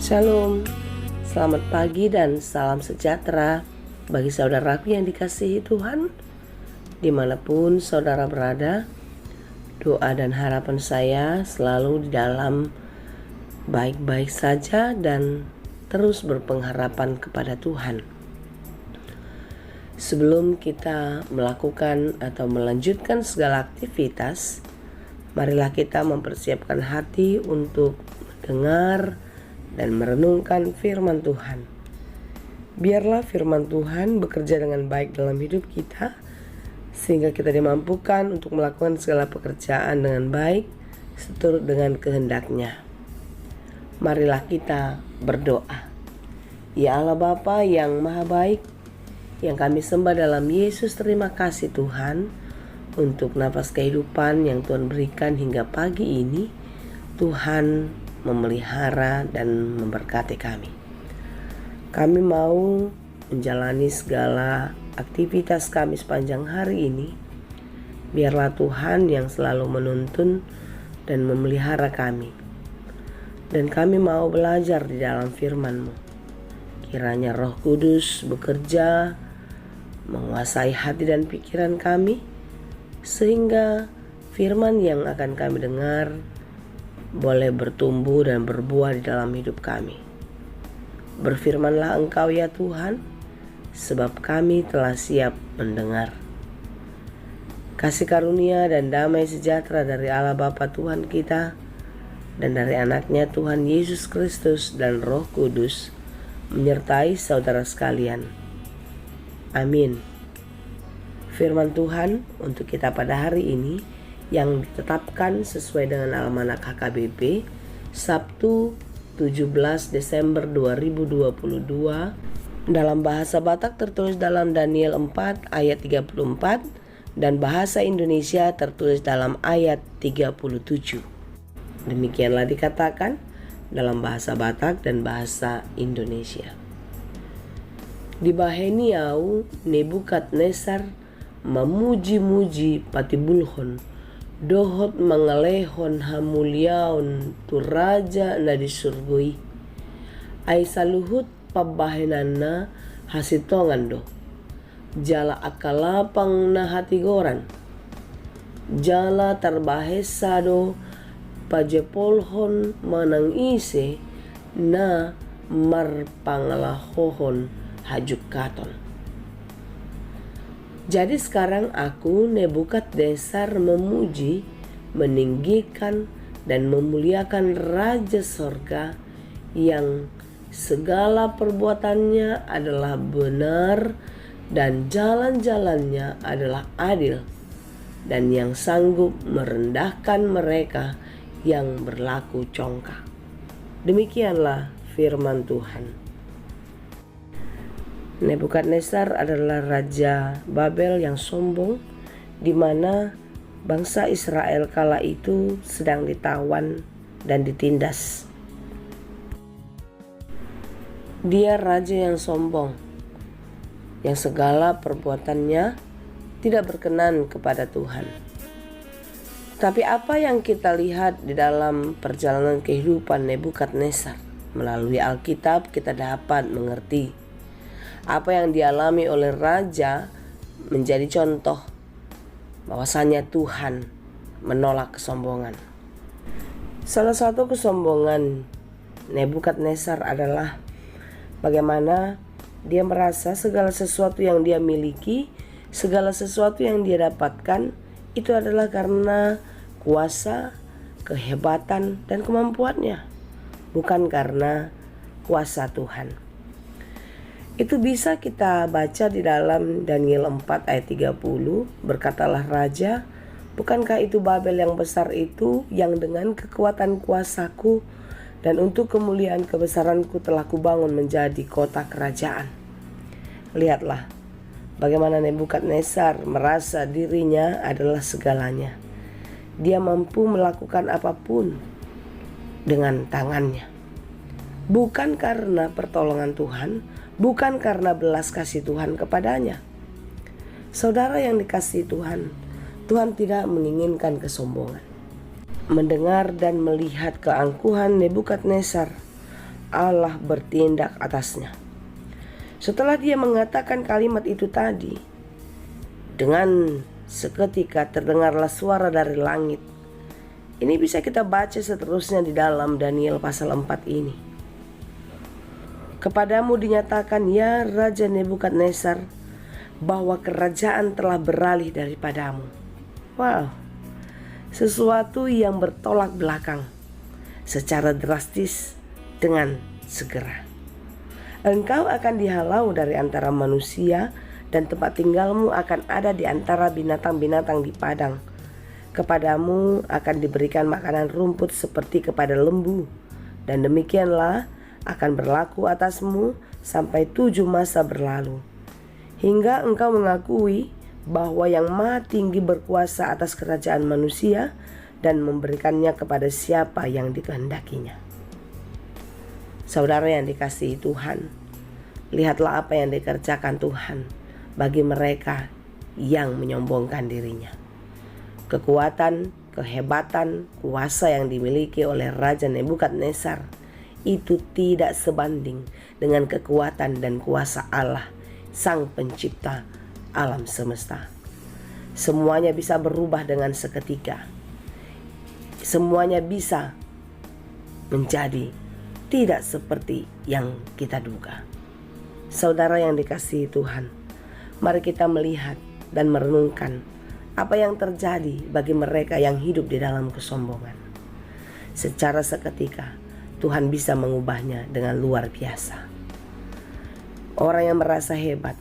Shalom, selamat pagi dan salam sejahtera bagi saudaraku yang dikasihi Tuhan. Dimanapun saudara berada, doa dan harapan saya selalu di dalam baik-baik saja dan terus berpengharapan kepada Tuhan. Sebelum kita melakukan atau melanjutkan segala aktivitas, marilah kita mempersiapkan hati untuk mendengar dan merenungkan firman Tuhan. Biarlah firman Tuhan bekerja dengan baik dalam hidup kita, sehingga kita dimampukan untuk melakukan segala pekerjaan dengan baik seturut dengan kehendak-Nya. Marilah kita berdoa. Ya Allah Bapa yang Maha Baik, yang kami sembah dalam Yesus, terima kasih Tuhan untuk napas kehidupan yang Tuhan berikan hingga pagi ini. Tuhan memelihara dan memberkati kami. Kami mau menjalani segala aktivitas kami sepanjang hari ini. Biarlah Tuhan yang selalu menuntun dan memelihara kami. Dan kami mau belajar di dalam firman-Mu. Kiranya Roh Kudus bekerja, menguasai hati dan pikiran kami, sehingga firman yang akan kami dengar boleh bertumbuh dan berbuah di dalam hidup kami. Berfirmanlah Engkau ya Tuhan, sebab kami telah siap mendengar. Kasih karunia dan damai sejahtera dari Allah Bapa Tuhan kita dan dari anaknya Tuhan Yesus Kristus dan Roh Kudus menyertai saudara sekalian. Amin. Firman Tuhan untuk kita pada hari ini yang ditetapkan sesuai dengan almanak HKBP Sabtu 17 Desember 2022 dalam bahasa Batak tertulis dalam Daniel 4 ayat 34 dan bahasa Indonesia tertulis dalam ayat 37. Demikianlah dikatakan dalam bahasa Batak dan bahasa Indonesia. Di Baheniau Nebukadnezar memuji-muji Patibulhon, dohot mangalehon hamuliaon tu raja na di surgoi. Ai saluhut pabahenana hasitongan do. Jala akalapang na hatigoran. Jala tarbahesa do pajepolhon manangise na marpangalahohon hajuk katon. Jadi sekarang aku Nebukadnezar memuji, meninggikan dan memuliakan Raja Sorga yang segala perbuatannya adalah benar dan jalan-jalannya adalah adil, dan yang sanggup merendahkan mereka yang berlaku congkak. Demikianlah firman Tuhan. Nebukadnezar adalah raja Babel yang sombong, di mana bangsa Israel kala itu sedang ditawan dan ditindas. Dia raja yang sombong, yang segala perbuatannya tidak berkenan kepada Tuhan. Tapi apa yang kita lihat di dalam perjalanan kehidupan Nebukadnezar? Melalui Alkitab kita dapat mengerti apa yang dialami oleh raja menjadi contoh bahwasanya Tuhan menolak kesombongan. Salah satu kesombongan Nebukadnezar adalah bagaimana dia merasa segala sesuatu yang dia miliki, segala sesuatu yang dia dapatkan itu adalah karena kuasa, kehebatan, dan kemampuannya, bukan karena kuasa Tuhan. Itu bisa kita baca di dalam Daniel 4 ayat 30. Berkatalah raja, bukankah itu Babel yang besar itu yang dengan kekuatan kuasaku dan untuk kemuliaan kebesaranku telah kubangun menjadi kota kerajaan. Lihatlah bagaimana Nebukadnezar merasa dirinya adalah segalanya. Dia mampu melakukan apapun dengan tangannya. Bukan karena pertolongan Tuhan, bukan karena belas kasih Tuhan kepadanya. Saudara yang dikasihi Tuhan, Tuhan tidak menginginkan kesombongan. Mendengar dan melihat keangkuhan Nebukadnezar, Allah bertindak atasnya. Setelah dia mengatakan kalimat itu tadi, dengan seketika terdengarlah suara dari langit. Ini bisa kita baca seterusnya di dalam Daniel pasal 4 ini. Kepadamu dinyatakan, ya Raja Nebukadnezar, bahwa kerajaan telah beralih daripadamu. Wow, sesuatu yang bertolak belakang secara drastis dengan segera. Engkau akan dihalau dari antara manusia dan tempat tinggalmu akan ada di antara binatang-binatang di padang. Kepadamu akan diberikan makanan rumput seperti kepada lembu, dan demikianlah akan berlaku atasmu sampai 7 masa berlalu, hingga engkau mengakui bahwa Yang Maha Tinggi berkuasa atas kerajaan manusia dan memberikannya kepada siapa yang dikehendakinya. Saudara yang dikasihi Tuhan, lihatlah apa yang dikerjakan Tuhan bagi mereka yang menyombongkan dirinya. Kekuatan, kehebatan, kuasa yang dimiliki oleh Raja Nebukadnezar itu tidak sebanding dengan kekuatan dan kuasa Allah, Sang Pencipta alam semesta. Semuanya bisa berubah dengan seketika. Semuanya bisa menjadi tidak seperti yang kita duga. Saudara yang dikasihi Tuhan, mari kita melihat dan merenungkan apa yang terjadi bagi mereka yang hidup di dalam kesombongan. Secara seketika Tuhan bisa mengubahnya dengan luar biasa. Orang yang merasa hebat,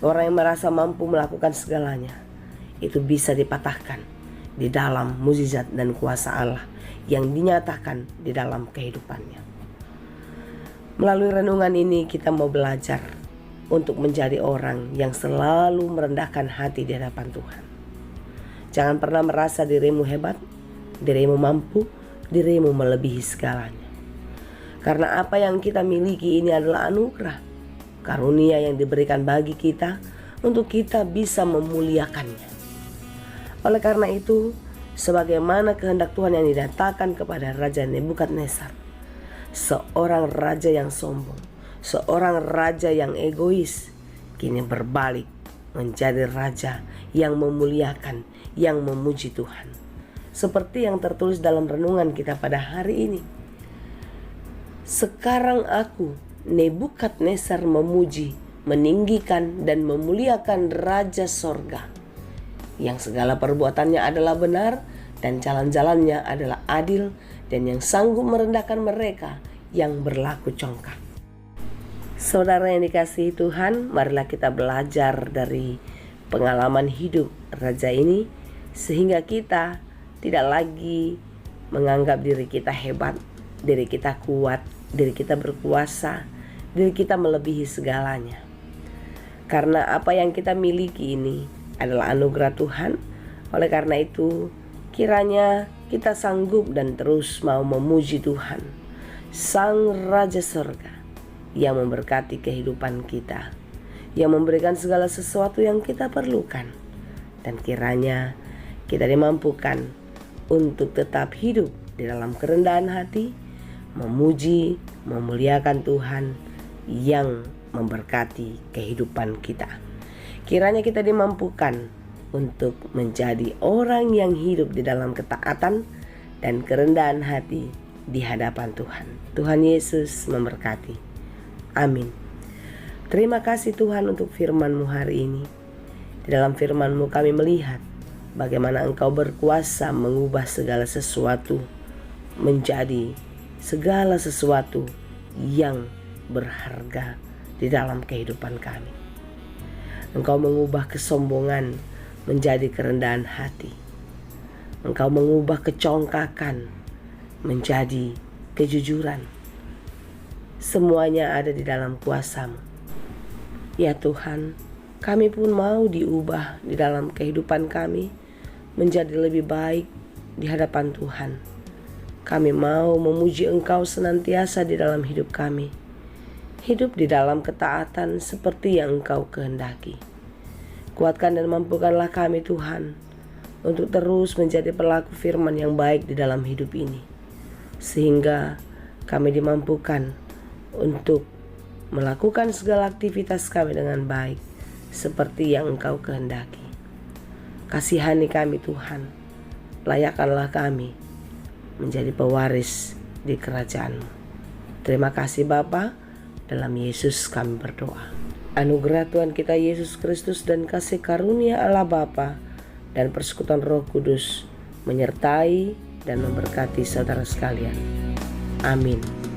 orang yang merasa mampu melakukan segalanya, itu bisa dipatahkan di dalam mukjizat dan kuasa Allah yang dinyatakan di dalam kehidupannya. Melalui renungan ini kita mau belajar untuk menjadi orang yang selalu merendahkan hati di hadapan Tuhan. Jangan pernah merasa dirimu hebat, dirimu mampu, dirimu melebihi segalanya. Karena apa yang kita miliki ini adalah anugerah, karunia yang diberikan bagi kita untuk kita bisa memuliakannya. Oleh karena itu, sebagaimana kehendak Tuhan yang dinyatakan kepada Raja Nebukadnezar, seorang raja yang sombong, seorang raja yang egois, kini berbalik menjadi raja yang memuliakan, yang memuji Tuhan. Seperti yang tertulis dalam renungan kita pada hari ini. Sekarang aku, Nebukadnezar, memuji, meninggikan dan memuliakan Raja Sorga, yang segala perbuatannya adalah benar dan jalan-jalannya adalah adil, dan yang sanggup merendahkan mereka yang berlaku congkak. Saudara yang dikasihi Tuhan, marilah kita belajar dari pengalaman hidup raja ini, sehingga kita tidak lagi menganggap diri kita hebat, diri kita kuat, diri kita berkuasa, diri kita melebihi segalanya. Karena apa yang kita miliki ini adalah anugerah Tuhan. Oleh karena itu, kiranya kita sanggup dan terus mau memuji Tuhan, Sang Raja Surga, yang memberkati kehidupan kita, yang memberikan segala sesuatu yang kita perlukan. Dan kiranya kita dimampukan untuk tetap hidup di dalam kerendahan hati, memuji, memuliakan Tuhan yang memberkati kehidupan kita. Kiranya kita dimampukan untuk menjadi orang yang hidup di dalam ketaatan dan kerendahan hati di hadapan Tuhan. Tuhan Yesus memberkati. Amin. Terima kasih Tuhan untuk firman-Mu hari ini. Di dalam firman-Mu kami melihat bagaimana Engkau berkuasa mengubah segala sesuatu menjadi segala sesuatu yang berharga di dalam kehidupan kami. Engkau mengubah kesombongan menjadi kerendahan hati. Engkau mengubah kecongkakan menjadi kejujuran. Semuanya ada di dalam kuasa-Mu. Ya Tuhan, kami pun mau diubah di dalam kehidupan kami menjadi lebih baik di hadapan Tuhan. Kami mau memuji Engkau senantiasa di dalam hidup kami. Hidup di dalam ketaatan seperti yang Engkau kehendaki. Kuatkan dan mampukanlah kami Tuhan untuk terus menjadi pelaku firman yang baik di dalam hidup ini. Sehingga kami dimampukan untuk melakukan segala aktivitas kami dengan baik, seperti yang Engkau kehendaki. Kasihani kami Tuhan, layakkanlah kami menjadi pewaris di kerajaan-Mu. Terima kasih Bapa, dalam Yesus kami berdoa. Anugerah Tuhan kita Yesus Kristus dan kasih karunia Allah Bapa dan persekutuan Roh Kudus menyertai dan memberkati saudara sekalian. Amin.